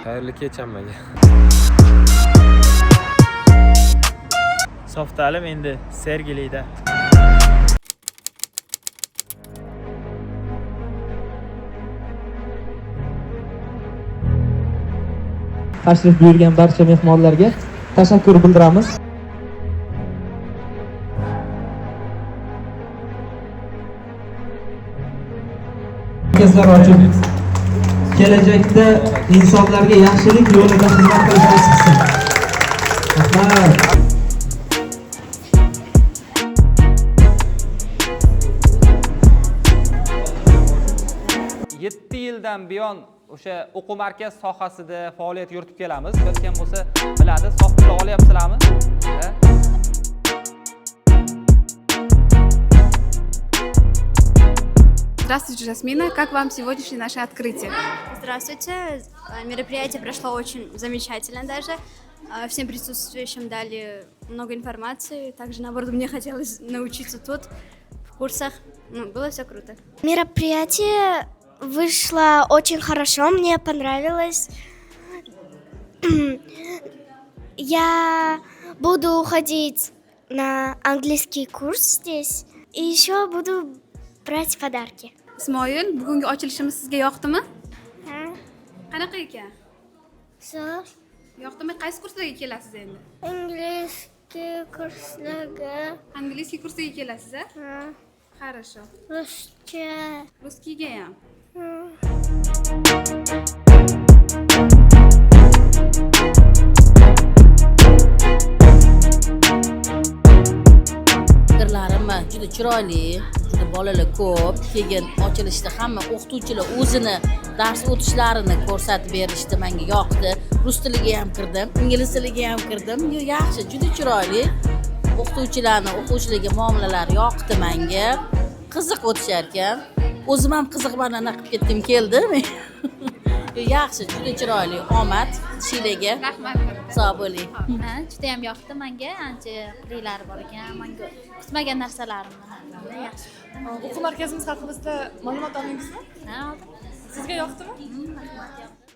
Xayrli kech hammaga. Sof ta'lim endi Sergelida. Tashrif buyurgan barcha mehmonlarga tashakkur bildiramiz. Markazlar ochib, kelajakda insonlarga yaxshilik yo'lida xizmat qilish nasib qilsin. Rahmat. 7 yildan buyon o'sha o'quv markaz sohasida faoliyat yuritib kelamiz. O'tgan bo'lsa biladi, sof pul olyapsizlarmi? Здравствуйте, Жасмина. Как вам сегодняшнее наше открытие? Здравствуйте. Мероприятие прошло очень замечательно даже. Всем присутствующим дали много информации. Также, наоборот, мне хотелось научиться тут, в курсах. Было все круто. Мероприятие вышло очень хорошо, мне понравилось. Я буду ходить на английский курс здесь. И еще буду brać подарки. Ismoil, bugungi ochilishimiz sizga yoqdimi? Ha? Qanaqa ekan? Zo'r. Yoqdimi? Qaysi kurslarga kelasiz endi? Angliyskiy kurslarga. Angliyskiy kursiga kelasiz, a? Ha. Хорошо. Ruscha. Ruskiyga ham. Fikrlarim juda chiroyli, juda bolalar ko'p. Keyin ochilishda hamma o'qituvchilar o'zini dars o'tishlarini ko'rsatib berishdi, menga yoqdi. Rus tiliga ham kirdim, ingliz tiliga ham kirdim. Yaxshi, juda chiroyli. O'quvchilarga muomalalari yoqdi menga. Qiziq o'tishar ekan. O'zim ham qiziqman qilib ketdim keldi. Yaxshi, juda chiroyli. Omad Shilaga. Rahmat. Sog' bo'ling. Juda ham yoqdi menga, ancha qiylari bor ekan, menga kutmagan narsalarimni yaxshi. O'quv markazimiz haqida ma'lumot oldingizmi? Ha, oldim. Sizga yoqdimi? Rahmat, yoqdi.